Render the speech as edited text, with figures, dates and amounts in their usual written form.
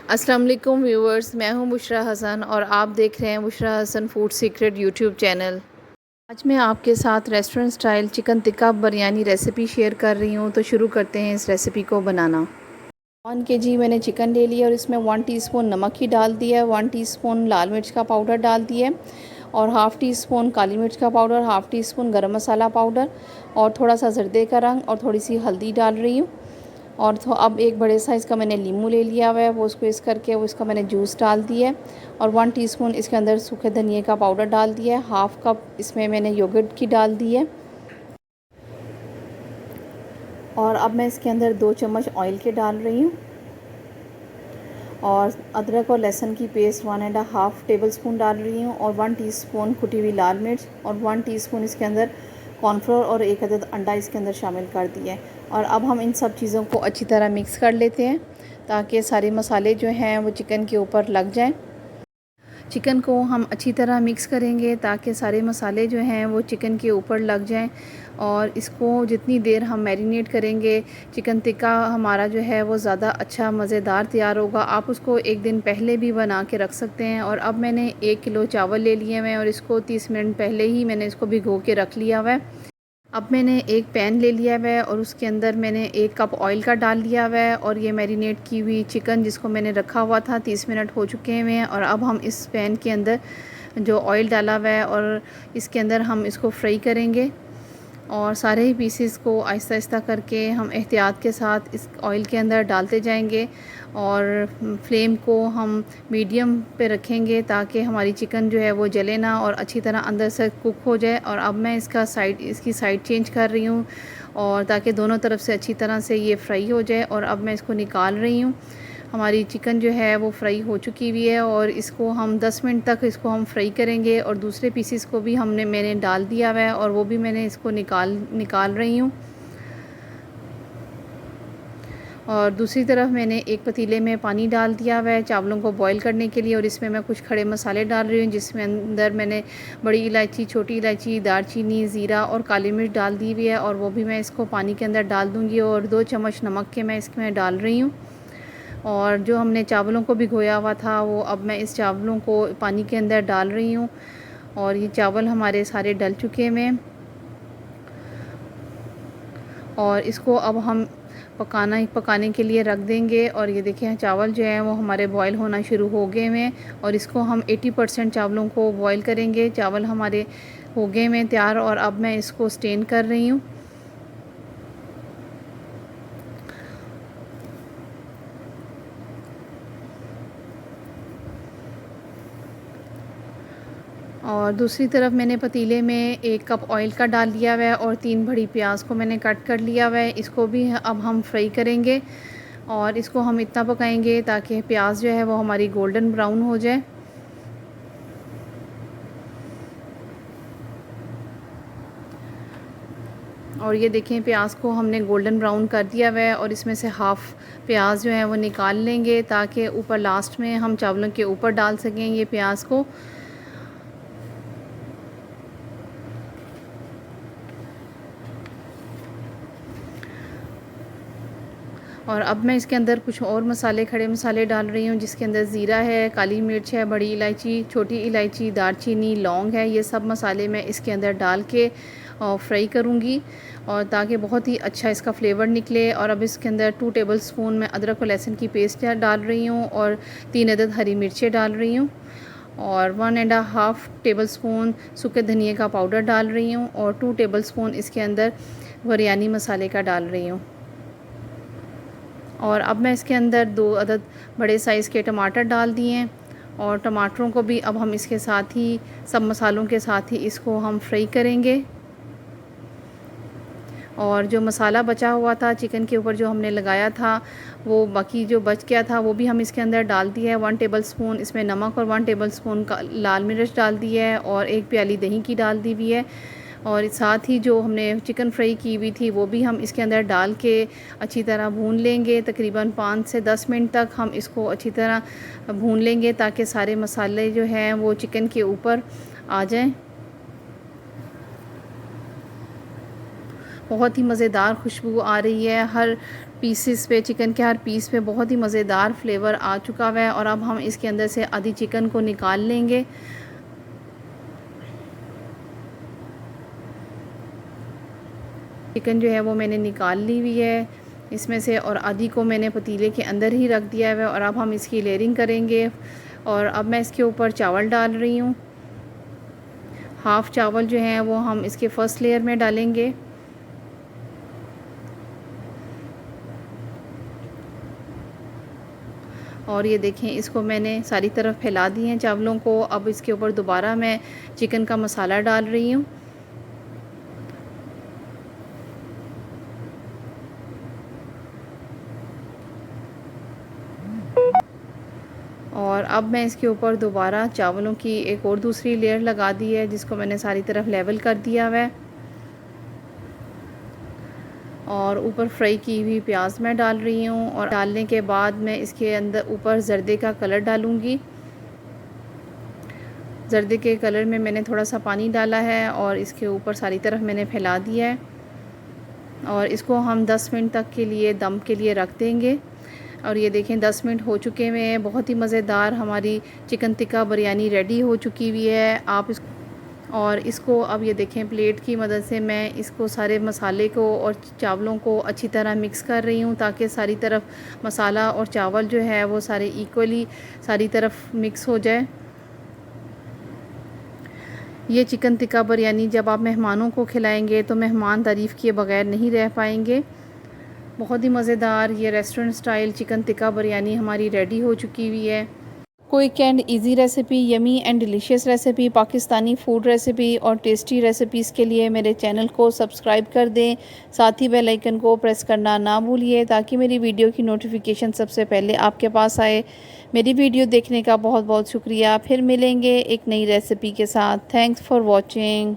अस्सलाम वालेकुम व्यूअर्स, मैं हूं बुशरा हसन और आप देख रहे हैं Bushra Hasan food secret YouTube channel. आज मैं आपके साथ restaurant style chicken tikka biryani recipe share कर रही हूं, तो शुरू करते हैं इस रेसिपी को बनाना। 1 kg मैंने चिकन ले लिया और इसमें 1 टीस्पून नमक ही डाल दिया, 1 टीस्पून लाल मिर्च का पाउडर डाल दिया और हाफ़ टी स्पून काली मिर्च का पाउडर, हाफ़ टी स्पून गरम मसाला पाउडर और थोड़ा सा ज़र्दे का रंग और थोड़ी सी हल्दी डाल रही हूँ। और तो अब एक बड़े साइज़ का मैंने नींबू ले लिया हुआ है, वो उसको इस करके वो इसका मैंने जूस डाल दिया है और 1 टीस्पून इसके अंदर सूखे धनिए का पाउडर डाल दिया है। हाफ़ कप इसमें मैंने योगर्ट की डाल दी है और अब मैं इसके अंदर 2 चम्मच ऑयल के डाल रही हूँ और अदरक और लहसुन की पेस्ट 1.5 टेबलस्पून डाल रही हूँ और 1 टीस्पून कुटी हुई लाल मिर्च और 1 टीस्पून इसके अंदर कॉर्नफ्लोर और 1 अदद अंडा इसके अंदर शामिल कर दिया है। और अब हम इन सब चीज़ों को अच्छी तरह मिक्स कर लेते हैं ताकि सारे मसाले जो हैं वो चिकन के ऊपर लग जाएं। चिकन को हम अच्छी तरह मिक्स करेंगे ताकि सारे मसाले जो हैं वो चिकन के ऊपर लग जाएं और इसको जितनी देर हम मैरिनेट करेंगे चिकन टिक्का हमारा जो है वो ज़्यादा अच्छा मज़ेदार तैयार होगा। आप उसको एक दिन पहले भी बना के रख सकते हैं। और अब मैंने 1 किलो चावल ले लिए हैं और इसको 30 मिनट पहले ही मैंने इसको भिगो के रख लिया हुआ है। अब मैंने एक पैन ले लिया हुआ है और उसके अंदर मैंने 1 कप ऑयल का डाल लिया हुआ है और ये मैरिनेट की हुई चिकन जिसको मैंने रखा हुआ था 30 मिनट हो चुके हुए हैं। और अब हम इस पैन के अंदर जो ऑयल डाला हुआ है और इसके अंदर हम इसको फ्राई करेंगे और सारे ही पीसेस को आहिस्ता आहिस्ता करके हम एहतियात के साथ इस ऑयल के अंदर डालते जाएंगे और फ्लेम को हम मीडियम पे रखेंगे ताकि हमारी चिकन जो है वो जले ना और अच्छी तरह अंदर से कुक हो जाए। और अब मैं इसकी साइड चेंज कर रही हूँ और ताकि दोनों तरफ से अच्छी तरह से ये फ्राई हो जाए। और अब मैं इसको निकाल रही हूँ। हमारी चिकन जो है वो फ्राई हो चुकी हुई है और इसको हम 10 मिनट तक इसको हम फ्राई करेंगे। और दूसरे पीसेस को भी मैंने डाल दिया हुआ है और वो भी मैंने इसको निकाल रही हूँ। और दूसरी तरफ मैंने एक पतीले में पानी डाल दिया हुआ है चावलों को बॉईल करने के लिए और इसमें मैं कुछ खड़े मसाले डाल रही हूँ जिसमें अंदर मैंने बड़ी इलायची, छोटी इलायची, दारचीनी, ज़ीरा और काली मिर्च डाल दी हुई है और वो भी मैं इसको पानी के अंदर डाल दूँगी। और 2 चम्मच नमक के मैं इसमें डाल रही हूँ। और जो हमने चावलों को भिगोया हुआ था वो अब मैं इस चावलों को पानी के अंदर डाल रही हूँ और ये चावल हमारे सारे डल चुके हैं और इसको अब हम पकाने के लिए रख देंगे। और ये देखें चावल जो है वो हमारे बॉईल होना शुरू हो गए हैं और इसको हम 80% चावलों को बॉईल करेंगे। चावल हमारे हो गए हैं तैयार और अब मैं इसको स्टेन कर रही हूँ। और दूसरी तरफ मैंने पतीले में 1 कप ऑयल का डाल लिया हुआ है और 3 बड़ी प्याज को मैंने कट कर लिया हुआ है। इसको भी अब हम फ्राई करेंगे और इसको हम इतना पकाएंगे ताकि प्याज जो है वो हमारी गोल्डन ब्राउन हो जाए। और ये देखें प्याज को हमने गोल्डन ब्राउन कर दिया हुआ है और इसमें से हाफ़ प्याज जो है वो निकाल लेंगे ताकि ऊपर लास्ट में हम चावलों के ऊपर डाल सकें ये प्याज को। और अब मैं इसके अंदर कुछ और मसाले, खड़े मसाले डाल रही हूँ जिसके अंदर ज़ीरा है, काली मिर्च है, बड़ी इलायची, छोटी इलायची, दारचीनी, लौंग है। ये सब मसाले मैं इसके अंदर डाल के फ्राई करूँगी और ताकि बहुत ही अच्छा इसका फ्लेवर निकले। और अब इसके अंदर 2 टेबलस्पून मैं अदरक और लहसुन की पेस्ट डाल रही हूँ और 3 अदद हरी मिर्चें डाल रही हूँ और 1.5 टेबलस्पून सूखे धनिए का पाउडर डाल रही हूँ और 2 टेबलस्पून इसके अंदर बिरयानी मसाले का डाल रही हूँ। और अब मैं इसके अंदर 2 अदद बड़े साइज़ के टमाटर डाल दिए हैं और टमाटरों को भी अब हम इसके साथ ही सब मसालों के साथ ही इसको हम फ्राई करेंगे। और जो मसाला बचा हुआ था चिकन के ऊपर जो हमने लगाया था वो बाकी जो बच गया था वो भी हम इसके अंदर डाल दिया है। 1 टेबलस्पून इसमें नमक और 1 टेबलस्पून का लाल मिर्च डाल दी है और 1 प्याली दही की डाल दी हुई है। और साथ ही जो हमने चिकन फ्राई की हुई थी वो भी हम इसके अंदर डाल के अच्छी तरह भून लेंगे। तकरीबन 5 से 10 मिनट तक हम इसको अच्छी तरह भून लेंगे ताकि सारे मसाले जो हैं वो चिकन के ऊपर आ जाएं। बहुत ही मज़ेदार खुशबू आ रही है। हर पीसेस पे, चिकन के हर पीस पे बहुत ही मज़ेदार फ्लेवर आ चुका हुआ है। और अब हम इसके अंदर से आधी चिकन को निकाल लेंगे। चिकन जो है वो मैंने निकाल ली हुई है इसमें से, और आधी को मैंने पतीले के अंदर ही रख दिया है। और अब हम इसकी लेयरिंग करेंगे। और अब मैं इसके ऊपर चावल डाल रही हूँ। हाफ़ चावल जो हैं वो हम इसके फ़र्स्ट लेयर में डालेंगे। और ये देखें, इसको मैंने सारी तरफ फैला दिए हैं चावलों को। अब इसके ऊपर दोबारा मैं चिकन का मसाला डाल रही हूँ। और अब मैं इसके ऊपर दोबारा चावलों की एक और दूसरी लेयर लगा दी है, जिसको मैंने सारी तरफ लेवल कर दिया हुआ है। और ऊपर फ्राई की हुई प्याज मैं डाल रही हूँ। और डालने के बाद मैं इसके अंदर ऊपर जर्दे का कलर डालूँगी। जर्दे के कलर में मैंने थोड़ा सा पानी डाला है और इसके ऊपर सारी तरफ मैंने फैला दिया है। और इसको हम 10 मिनट तक के लिए दम के लिए रख देंगे। और ये देखें 10 मिनट हो चुके हैं। बहुत ही मज़ेदार हमारी चिकन टिक्का बिरयानी रेडी हो चुकी हुई है। आप इसको अब ये देखें, प्लेट की मदद से मैं इसको सारे मसाले को और चावलों को अच्छी तरह मिक्स कर रही हूँ, ताकि सारी तरफ मसाला और चावल जो है वो सारे इक्वली सारी तरफ मिक्स हो जाए। ये चिकन टिक्का बिरयानी जब आप मेहमानों को खिलाएंगे तो मेहमान तारीफ़ किए बगैर नहीं रह पाएंगे। बहुत ही मज़ेदार ये restaurant style chicken tikka biryani हमारी रेडी हो चुकी हुई है। Quick and easy recipe, yummy and delicious recipe, Pakistani food recipe और टेस्टी रेसिपीज़ के लिए मेरे चैनल को सब्सक्राइब कर दें। साथ ही बेल आइकन को प्रेस करना ना भूलिए, ताकि मेरी वीडियो की नोटिफिकेशन सबसे पहले आपके पास आए। मेरी वीडियो देखने का बहुत बहुत शुक्रिया। फिर मिलेंगे एक नई रेसिपी के साथ। Thanks for watching.